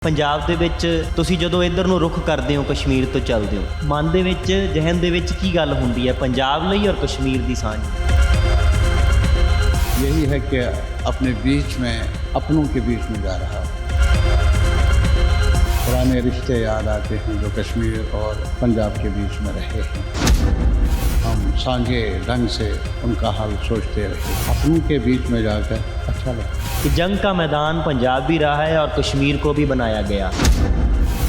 ਪੰਜਾਬ ਦੇ ਵਿੱਚ ਤੁਸੀਂ ਜਦੋਂ ਇੱਧਰ ਨੂੰ ਰੁਖ ਕਰਦੇ ਹੋ, ਕਸ਼ਮੀਰ ਤੋਂ ਚੱਲਦੇ ਹੋ, ਮਨ ਦੇ ਵਿੱਚ, ਜ਼ਿਹਨ ਦੇ ਵਿੱਚ ਕੀ ਗੱਲ ਹੁੰਦੀ ਹੈ ਪੰਜਾਬ ਲਈ ਔਰ ਕਸ਼ਮੀਰ ਦੀ ਸਾਂਝ? यही है कि अपने बीच में, अपनों के बीच में जा रहा हूँ। पुराने रिश्ते याद आते हैं जो कश्मीर और पंजाब के बीच में रहे हैं। हम सांझे ढंग से उनका हाल सोचते रहे, अपनों के बीच में जाकर अच्छा लगता है। कि जंग का मैदान पंजाब भी रहा है और कश्मीर को भी बनाया गया।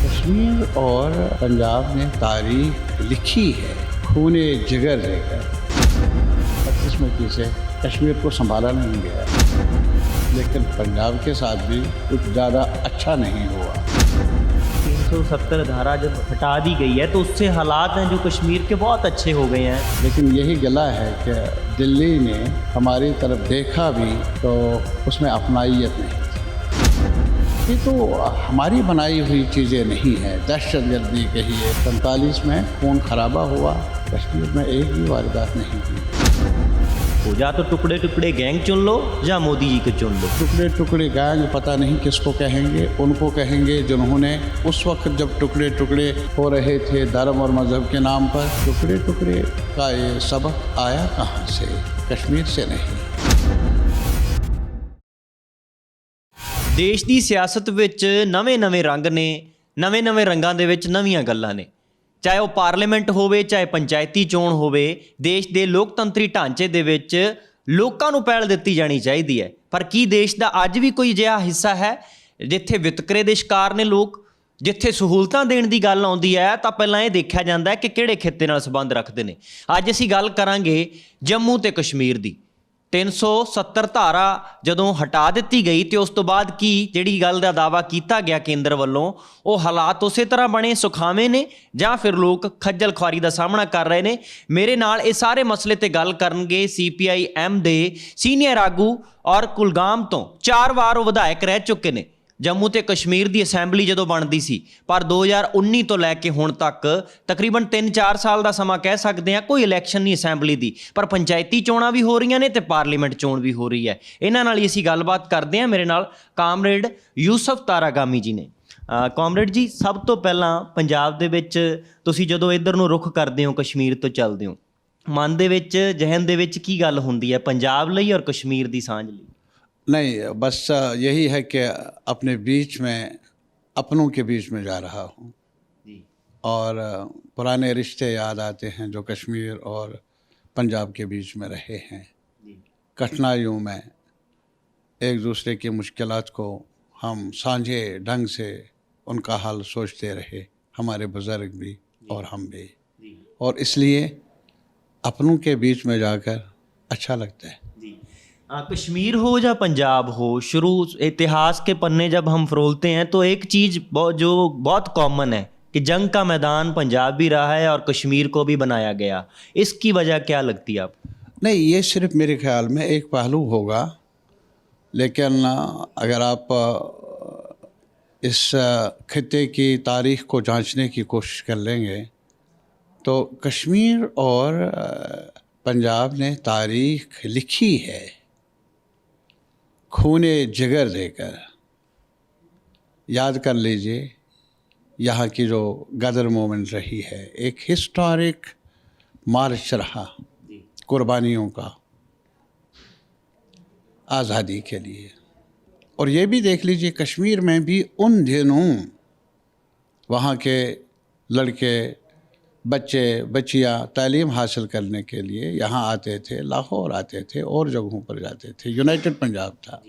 कश्मीर और पंजाब ने तारीख लिखी है, खूने जिगर देकर। बदकिस्मती से कश्मीर को संभाला नहीं गया, लेकिन पंजाब के साथ भी कुछ ज़्यादा अच्छा नहीं हुआ। 370 धारा जब हटा दी गई है तो उससे हालात हैं जो कश्मीर के बहुत अच्छे हो गए हैं। लेकिन यही गला है कि दिल्ली ने हमारी तरफ देखा भी तो उसमें अपनाइयत नहीं थी। ये तो हमारी बनाई हुई चीज़ें नहीं है, दहशतगर्दी कहिए। 47 में खून खराबा हुआ, कश्मीर में एक भी वारदात नहीं हुई। हो जा तो टुकड़े टुकड़े गैंग चुन लो या मोदी जी को चुन लो। टुकड़े टुकड़े गैंग पता नहीं किसको कहेंगे, उनको कहेंगे जिन्होंने उस वक्त जब टुकड़े टुकड़े हो रहे थे धर्म और मज़हब के नाम पर। टुकड़े टुकड़े का ये सबक आया कहाँ से? कश्मीर से नहीं। ਦੇਸ਼ ਦੀ ਸਿਆਸਤ ਵਿੱਚ ਨਵੇਂ-ਨਵੇਂ ਰੰਗ ਨੇ, ਨਵੇਂ-ਨਵੇਂ ਰੰਗਾਂ ਦੇ ਵਿੱਚ ਨਵੀਆਂ ਗੱਲਾਂ ਨੇ। ਚਾਹੇ ਉਹ ਪਾਰਲੀਮੈਂਟ ਹੋਵੇ, ਚਾਹੇ ਪੰਚਾਇਤੀ ਚੋਣ ਹੋਵੇ, ਦੇਸ਼ ਦੇ ਲੋਕਤੰਤਰੀ ਢਾਂਚੇ ਦੇ ਵਿੱਚ ਲੋਕਾਂ ਨੂੰ ਪਹਿਲ ਦਿੱਤੀ ਜਾਣੀ ਚਾਹੀਦੀ ਹੈ। ਪਰ ਕੀ ਦੇਸ਼ ਦਾ ਅੱਜ ਵੀ ਕੋਈ ਅਜਿਹਾ ਹਿੱਸਾ ਹੈ ਜਿੱਥੇ ਵਿਤਕਰੇ ਦੇ ਸ਼ਿਕਾਰ ਨੇ ਲੋਕ? ਜਿੱਥੇ ਸਹੂਲਤਾਂ ਦੇਣ ਦੀ ਗੱਲ ਆਉਂਦੀ ਹੈ ਤਾਂ ਪਹਿਲਾਂ ਇਹ ਦੇਖਿਆ ਜਾਂਦਾ ਹੈ ਕਿ ਕਿਹੜੇ ਖਿੱਤੇ ਨਾਲ ਸੰਬੰਧ ਰੱਖਦੇ ਨੇ। ਅੱਜ ਅਸੀਂ ਗੱਲ ਕਰਾਂਗੇ ਜੰਮੂ ਤੇ ਕਸ਼ਮੀਰ ਦੀ। 370 ਧਾਰਾ ਜਦੋਂ ਹਟਾ ਦਿੱਤੀ ਗਈ ਤੇ ਉਸ ਤੋਂ ਬਾਅਦ ਕੀ ਜਿਹੜੀ ਗੱਲ ਦਾ ਦਾਅਵਾ ਕੀਤਾ ਗਿਆ ਕੇਂਦਰ ਵੱਲੋਂ, ਉਹ ਹਾਲਾਤ ਉਸੇ ਤਰ੍ਹਾਂ ਬਣੇ ਸੁਖਾਵੇਂ ਨੇ ਜਾਂ ਫਿਰ ਲੋਕ ਖੱਜਲ ਖੁਆਰੀ ਦਾ ਸਾਹਮਣਾ ਕਰ ਰਹੇ ਨੇ? ਮੇਰੇ ਨਾਲ ਇਹ ਸਾਰੇ ਮਸਲੇ ਤੇ ਗੱਲ ਕਰਨਗੇ CPI-M ਦੇ ਸੀਨੀਅਰ ਆਗੂ ਔਰ ਕੁਲਗਾਮ ਤੋਂ 4 ਵਾਰ ਉਹ ਵਿਧਾਇਕ ਰਹਿ ਚੁੱਕੇ ਨੇ। ਜੰਮੂ ਤੇ ਕਸ਼ਮੀਰ ਦੀ ਅਸੈਂਬਲੀ ਜਦੋਂ ਬਣਦੀ ਸੀ, ਪਰ 2019 ਤੋਂ ਲੈ ਕੇ ਹੁਣ ਤੱਕ ਤਕਰੀਬਨ 3-4 ਸਾਲ ਦਾ ਸਮਾਂ ਕਹਿ ਸਕਦੇ ਹਾਂ, ਕੋਈ ਇਲੈਕਸ਼ਨ ਨਹੀਂ ਅਸੈਂਬਲੀ ਦੀ, ਪਰ ਪੰਚਾਇਤੀ ਚੋਣਾਂ ਵੀ ਹੋ ਰਹੀਆਂ ਨੇ ਤੇ ਪਾਰਲੀਮੈਂਟ ਚੋਣ ਵੀ ਹੋ ਰਹੀ ਹੈ। ਇਹਨਾਂ ਨਾਲ ਹੀ ਅਸੀਂ ਗੱਲਬਾਤ ਕਰਦੇ ਹਾਂ। ਮੇਰੇ ਨਾਲ ਕਾਮਰੇਡ ਯੂਸਫ ਤਾਰਾਗਾਮੀ ਜੀ ਨੇ। ਕਾਮਰੇਡ ਜੀ, ਸਭ ਤੋਂ ਪਹਿਲਾਂ ਪੰਜਾਬ ਦੇ ਵਿੱਚ ਤੁਸੀਂ ਜਦੋਂ ਇੱਧਰ ਨੂੰ ਰੁਖ ਕਰਦੇ ਹੋ, ਕਸ਼ਮੀਰ ਤੋਂ ਚੱਲਦੇ ਹੋ, ਮਨ ਦੇ ਵਿੱਚ, ਜ਼ਿਹਨ ਦੇ ਵਿੱਚ ਕੀ ਗੱਲ ਹੁੰਦੀ ਹੈ ਪੰਜਾਬ ਲਈ ਔਰ ਕਸ਼ਮੀਰ ਦੀ ਸਾਂਝ ਲਈ? नहीं, बस यही है कि अपने बीच में, अपनों के बीच में जा रहा हूँ। और पुराने रिश्ते याद आते हैं जो कश्मीर और पंजाब के बीच में रहे हैं। कठिनाइयों में एक दूसरे की मुश्किलात को हम सांझे ढंग से उनका हाल सोचते रहे, हमारे बुज़ुर्ग भी और हम भी। और इसलिए अपनों के बीच में जाकर अच्छा लगता है। कश्मीर हो या पंजाब हो, शुरू इतिहास के पन्ने जब हम फरोलते हैं तो एक चीज़ जो बहुत कॉमन है कि जंग का मैदान पंजाब भी रहा है और कश्मीर को भी बनाया गया। इसकी वजह क्या लगती है आपको? नहीं, ये सिर्फ मेरे ख्याल में एक पहलू होगा, लेकिन अगर आप इस खित्ते की तारीख़ को जांचने की कोशिश कर लेंगे तो कश्मीर और पंजाब ने तारीख़ लिखी है, खूने जिगर देकर। याद कर लीजिए यहाँ की जो गदर मोमेंट रही है, एक हिस्टोरिक मार्च रहा कुर्बानियों का आज़ादी के लिए। और ये भी देख लीजिए कश्मीर में भी उन दिनों वहाँ के लड़के, बच्चे बच्चियाँ तालीम हासिल करने के लिए यहाँ आते थे, लाहौर आते थे और जगहों पर जाते थे। यूनाइटेड पंजाब था।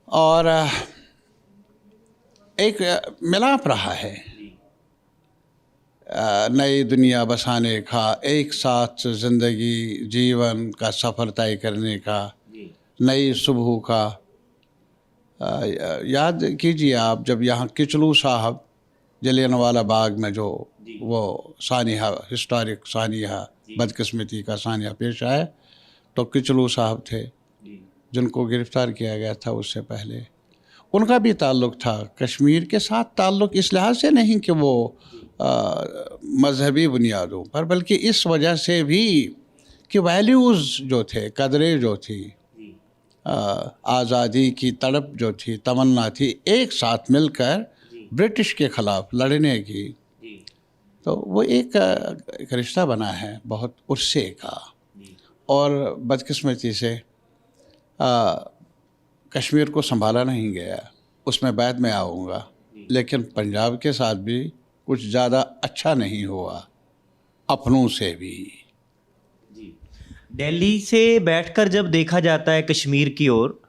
और एक मिलाप रहा है नई दुनिया बसाने का, एक साथ ज़िंदगी जीवन का सफ़र तय करने का, नई सुबह का। याद कीजिए आप, जब यहाँ किचलू साहब जलियांवाला बाग में जो वो सानिया, हिस्टोरिक सानिया, बदकिस्मती का सानिया पेश आया, तो किचलू साहब थे जिनको गिरफ़्तार किया गया था। उससे पहले उनका भी ताल्लुक़ था कश्मीर के साथ। ताल्लुक़ इस लिहाज से नहीं कि वो मज़हबी बुनियादों पर, बल्कि इस वजह से भी कि वैल्यूज़ जो थे, कदरें जो थी, आज़ादी की तड़प जो थी, तमन्ना थी, एक साथ मिलकर ब्रिटिश के ख़िलाफ़ लड़ने की, तो वो एक रिश्ता बना है बहुत उर्से का। और बदकिस्मती से कश्मीर को संभाला नहीं गया, उसमें बाद में आऊँगा, लेकिन पंजाब के साथ भी कुछ ज़्यादा अच्छा नहीं हुआ, अपनों से भी। दिल्ली से बैठकर जब देखा जाता है कश्मीर की ओर,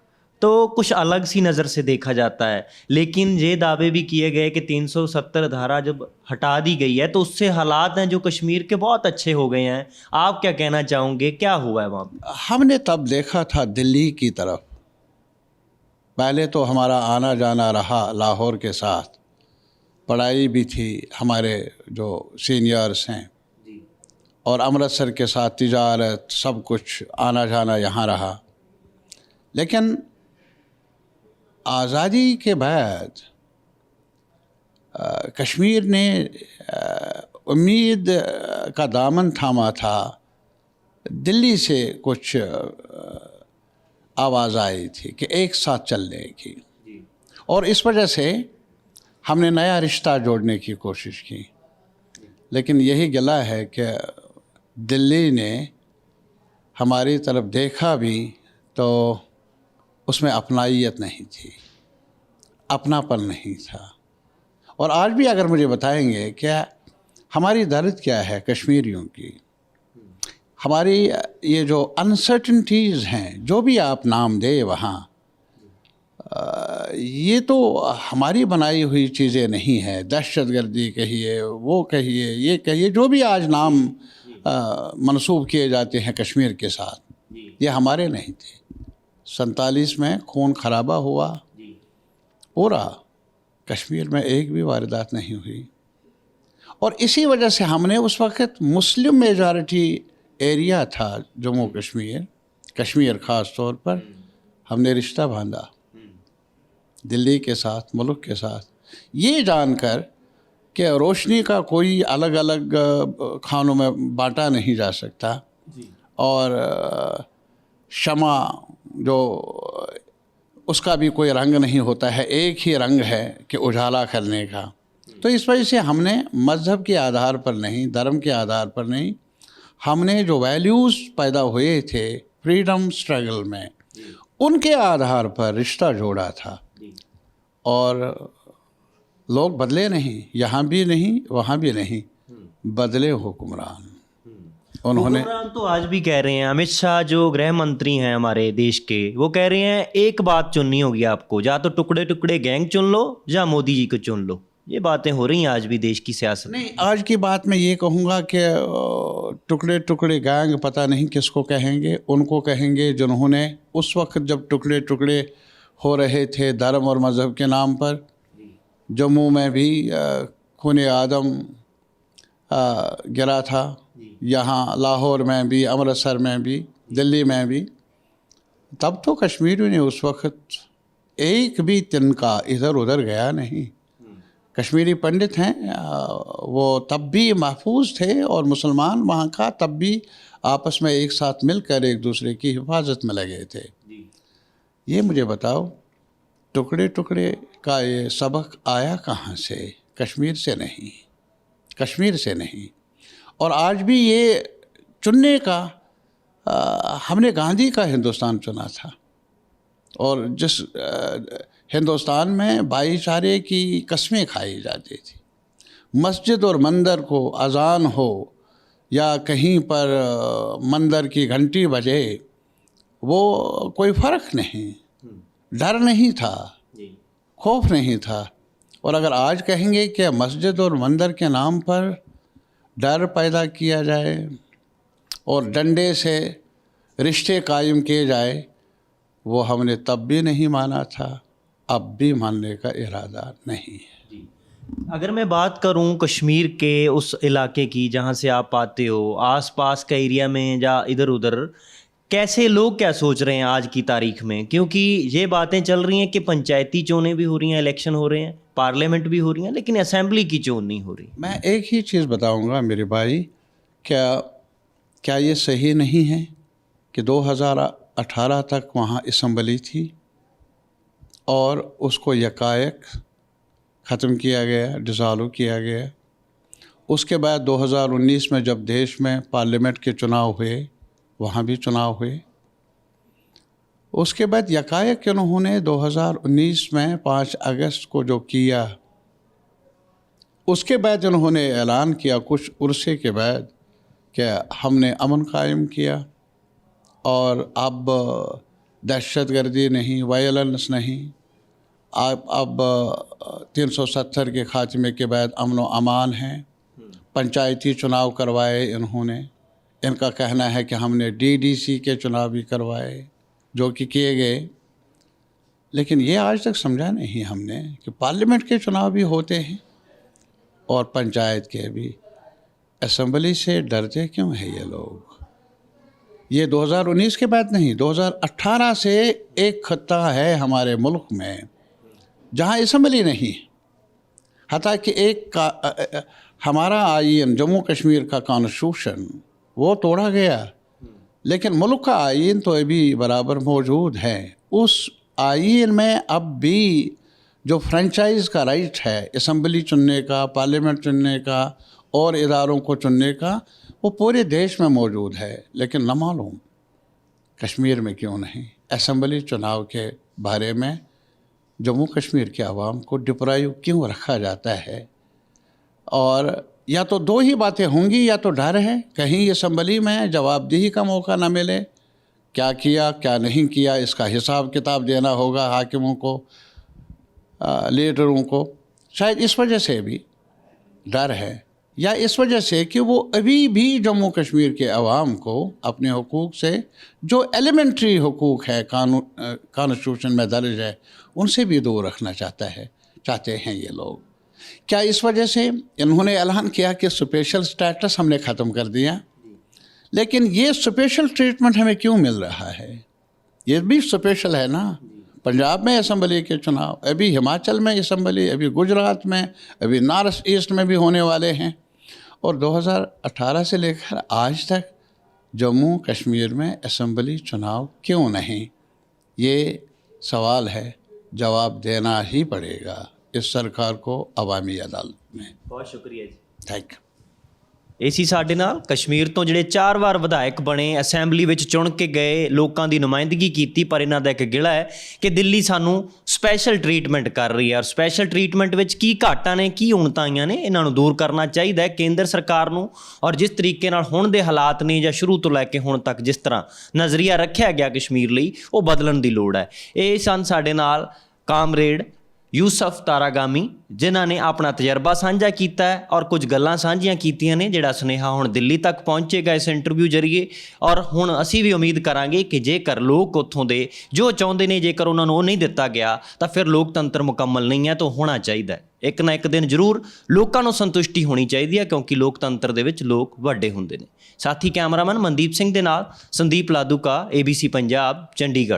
तो कुछ अलग सी नज़र से देखा जाता है, लेकिन ये दावे भी किए गए कि 370 धारा जब हटा दी गई है तो उससे हालात हैं जो कश्मीर के बहुत अच्छे हो गए हैं। आप क्या कहना चाहोगे, क्या हुआ है वहाँ पे? हमने तब देखा था दिल्ली की तरफ, पहले तो हमारा आना जाना रहा लाहौर के साथ, पढ़ाई भी थी, हमारे जो सीनियर्स हैं, और अमृतसर के साथ तिजारत, सब कुछ आना जाना यहाँ रहा। लेकिन आज़ादी के बाद कश्मीर ने उम्मीद का दामन थामा था, दिल्ली से कुछ आवाज़ आई थी कि एक साथ चलने की, और इस वजह से हमने नया रिश्ता जोड़ने की कोशिश की। लेकिन यही गिला है कि दिल्ली ने हमारी तरफ देखा भी तो उसमें अपनाइयत नहीं थी, अपनापन नहीं था। और आज भी अगर मुझे बताएंगे क्या हमारी दर्द क्या है कश्मीरियों की, हमारी ये जो अनसर्टनिटीज़ हैं, जो भी आप नाम दे वहाँ, ये तो हमारी बनाई हुई चीज़ें नहीं है। दहशतगर्दी कहिए, वो कहिए, ये कहिए, जो भी आज नाम मंसूब किए जाते हैं कश्मीर के साथ, ये हमारे नहीं थे। 47 में खून खराबा हुआ पूरा, कश्मीर में एक भी वारदात नहीं हुई। और इसी वजह से हमने उस वक़्त मुस्लिम मेजॉरिटी एरिया था जम्मू कश्मीर, कश्मीर ख़ास तौर पर, हमने रिश्ता बांधा दिल्ली के साथ, मुल्क के साथ, ये जानकर कि रोशनी का कोई अलग अलग खानों में बांटा नहीं जा सकता, और शमा जो उसका भी कोई रंग नहीं होता है, एक ही रंग है कि उजाला करने का। तो इस वजह से हमने मज़हब के आधार पर नहीं, धर्म के आधार पर नहीं, हमने जो वैल्यूज़ पैदा हुए थे फ्रीडम स्ट्रगल में, उनके आधार पर रिश्ता जोड़ा था। और लोग बदले नहीं, यहाँ भी नहीं, वहाँ भी नहीं, बदले हुक्मरान। उन्होंने हुक्मरान तो आज भी कह रहे हैं, अमित शाह जो गृह मंत्री हैं हमारे देश के, वो कह रहे हैं एक बात चुननी होगी आपको, या तो टुकड़े टुकड़े गैंग चुन लो या मोदी जी को चुन लो। ये बातें हो रही हैं आज भी देश की सियासत नहीं, आज की बात मैं ये कहूँगा कि टुकड़े टुकड़े गैंग पता नहीं किसको कहेंगे, उनको कहेंगे जिन्होंने उस वक्त जब टुकड़े टुकड़े हो रहे थे धर्म और मज़हब के नाम पर, जम्मू में भी खून आदम गिरा था, यहाँ लाहौर में भी, अमृतसर में भी, दिल्ली में भी, तब तो कश्मीरियों ने उस वक्त एक भी तिनका इधर उधर गया नहीं। कश्मीरी पंडित हैं, वो तब भी महफूज थे, और मुसलमान वहाँ का तब भी आपस में एक साथ मिलकर एक दूसरे की हिफाजत में लगे थे। ये मुझे बताओ, टुकड़े टुकड़े का ये सबक आया कहाँ से? कश्मीर से नहीं, कश्मीर से नहीं। और आज भी ये चुनने का हमने गांधी का हिंदुस्तान चुना था, और जिस हिंदुस्तान में भाईचारे की कस्में खाई जाती थी, मस्जिद और मंदिर को अजान हो या कहीं पर मंदिर की घंटी बजे, वो कोई फ़र्क नहीं, डर नहीं था, खौफ नहीं था। और अगर आज कहेंगे कि मस्जिद और मंदिर के नाम पर डर पैदा किया जाए और डंडे से रिश्ते कायम किए जाए, वो हमने तब भी नहीं माना था, अब भी मानने का इरादा नहीं है। अगर मैं बात करूं कश्मीर के उस इलाके की जहां से आप आते हो, आसपास का एरिया में या इधर उधर, कैसे लोग क्या सोच रहे हैं आज की तारीख में? क्योंकि ये बातें चल रही हैं कि पंचायती चोनें भी हो रही हैं, इलेक्शन हो रहे हैं, पार्लियामेंट भी हो रही हैं, लेकिन असेंबली की चोन नहीं हो रही। मैं एक ही चीज़ बताऊंगा मेरे भाई, क्या ये सही नहीं है कि 2018 तक वहाँ असम्बली थी और उसको यकायक ख़त्म किया गया, डिसॉल्व किया गया। उसके बाद 2019 में जब देश में पार्लियामेंट के चुनाव हुए, वहाँ भी चुनाव हुए। उसके बाद यकायक उन्होंने 2019 में 5 अगस्त को जो किया, उसके बाद उन्होंने ऐलान किया कुछ अरसे के बाद कि हमने अमन कायम किया और अब दहशतगर्दी नहीं, वायलेंस नहीं, अब 370 के खात्मे के बाद अमन व अमान है। पंचायती चुनाव करवाए इन्होंने। इनका कहना है कि हमने डीडीसी के चुनाव भी करवाए, जो कि किए गए। लेकिन ये आज तक समझा नहीं हमने कि पार्लियामेंट के चुनाव भी होते हैं और पंचायत के भी। असम्बली से डरते क्यों हैं ये लोग? ये 2019 के बाद नहीं, 2018 से एक खत्ता है हमारे मुल्क में जहाँ असम्बली नहीं। हता कि हमारा आईन, जम्मू कश्मीर का कॉन्स्टिट्यूशन, वो तोड़ा गया, लेकिन मुल्क का आईन तो अभी बराबर मौजूद है। उस आईन में अब भी जो फ्रेंचाइज का राइट है, असम्बली चुनने का, पार्लियामेंट चुनने का और इदारों को चुनने का, वो पूरे देश में मौजूद है। लेकिन न मालूम कश्मीर में क्यों नहीं। असम्बली चुनाव के बारे में जम्मू कश्मीर के आवाम को डिप्राइव क्यों रखा जाता है? और या तो दो ही बातें होंगी, या तो डर है कहीं असम्बली में जवाबदेही का मौका ना मिले, क्या किया क्या नहीं किया इसका हिसाब किताब देना होगा हाकिमों को, लीडरों को। शायद इस वजह से भी डर है, या इस वजह से कि वो अभी भी जम्मू कश्मीर के अवाम को अपने हुकूक से, जो एलिमेंट्री हुकूक है, कॉन्स्टिट्यूशन में दर्ज है, उनसे भी दूर रखना चाहते हैं ये लोग। क्या इस वजह से इन्होंने ऐलान किया कि स्पेशल स्टेटस हमने ख़त्म कर दिया? लेकिन ये स्पेशल ट्रीटमेंट हमें क्यों मिल रहा है? ये भी स्पेशल है ना। पंजाब में असम्बली के चुनाव, अभी हिमाचल में असम्बली, अभी गुजरात में, अभी नॉर्थ ईस्ट में भी होने वाले हैं। और 2018 से लेकर आज तक जम्मू कश्मीर में असम्बली चुनाव क्यों नहीं? ये सवाल है, जवाब देना ही पड़ेगा इस सरकार को अवामी अदालत में। बहुत शुक्रिया जी। Thank you. ਇਹ ਸੀ ਸਾਡੇ ਨਾਲ ਕਸ਼ਮੀਰ ਤੋਂ ਜਿਹੜੇ 4 ਵਾਰ ਵਿਧਾਇਕ ਬਣੇ, ਅਸੈਂਬਲੀ ਵਿੱਚ ਚੁਣ ਕੇ ਗਏ, ਲੋਕਾਂ ਦੀ ਨੁਮਾਇੰਦਗੀ ਕੀਤੀ, ਪਰ ਇਹਨਾਂ ਦਾ ਇੱਕ ਗਿਲਾ ਹੈ ਕਿ ਦਿੱਲੀ ਸਾਨੂੰ ਸਪੈਸ਼ਲ ਟਰੀਟਮੈਂਟ ਕਰ ਰਹੀ ਹੈ। ਔਰ ਸਪੈਸ਼ਲ ਟਰੀਟਮੈਂਟ ਵਿੱਚ ਕੀ ਘਾਟਾਂ ਨੇ, ਕੀ ਉਣਤਾਂ ਆਈਆਂ ਨੇ, ਇਹਨਾਂ ਨੂੰ ਦੂਰ ਕਰਨਾ ਚਾਹੀਦਾ ਹੈ ਕੇਂਦਰ ਸਰਕਾਰ ਨੂੰ। ਔਰ ਜਿਸ ਤਰੀਕੇ ਨਾਲ ਹੁਣ ਦੇ ਹਾਲਾਤ ਨੇ ਜਾਂ ਸ਼ੁਰੂ ਤੋਂ ਲੈ ਕੇ ਹੁਣ ਤੱਕ ਜਿਸ ਤਰ੍ਹਾਂ ਨਜ਼ਰੀਆ ਰੱਖਿਆ ਗਿਆ ਕਸ਼ਮੀਰ ਲਈ, ਉਹ ਬਦਲਣ ਦੀ ਲੋੜ ਹੈ। ਇਹ ਸਨ ਸਾਡੇ ਨਾਲ ਕਾਮਰੇਡ ਯੂਸਫ ਤਾਰਾਗਾਮੀ, ਜਿਨ੍ਹਾਂ ਨੇ ਆਪਣਾ ਤਜਰਬਾ ਸਾਂਝਾ ਕੀਤਾ ਹੈ ਔਰ ਕੁਝ ਗੱਲਾਂ ਸਾਂਝੀਆਂ ਕੀਤੀਆਂ ਨੇ, ਜਿਹੜਾ ਸੁਨੇਹਾ ਹੁਣ ਦਿੱਲੀ ਤੱਕ ਪਹੁੰਚੇਗਾ ਇਸ ਇੰਟਰਵਿਊ ਜ਼ਰੀਏ। ਔਰ ਹੁਣ ਅਸੀਂ ਵੀ ਉਮੀਦ ਕਰਾਂਗੇ ਕਿ ਜੇਕਰ ਲੋਕ ਉੱਥੋਂ ਦੇ ਜੋ ਚਾਹੁੰਦੇ ਨੇ, ਜੇਕਰ ਉਹਨਾਂ ਨੂੰ ਉਹ ਨਹੀਂ ਦਿੱਤਾ ਗਿਆ, ਤਾਂ ਫਿਰ ਲੋਕਤੰਤਰ ਮੁਕੰਮਲ ਨਹੀਂ ਹੈ, ਤਾਂ ਹੋਣਾ ਚਾਹੀਦਾ ਹੈ। ਇੱਕ ਨਾ ਇੱਕ ਦਿਨ ਜ਼ਰੂਰ ਲੋਕਾਂ ਨੂੰ ਸੰਤੁਸ਼ਟੀ ਹੋਣੀ ਚਾਹੀਦੀ ਹੈ, ਕਿਉਂਕਿ ਲੋਕਤੰਤਰ ਦੇ ਵਿੱਚ ਲੋਕ ਵੱਡੇ ਹੁੰਦੇ ਨੇ। ਸਾਥੀ ਕੈਮਰਾਮੈਨ ਮਨਦੀਪ ਸਿੰਘ ਦੇ ਨਾਲ ਸੰਦੀਪ ਲਾਦੂਕਾ, ABC ਪੰਜਾਬ, ਚੰਡੀਗੜ੍ਹ।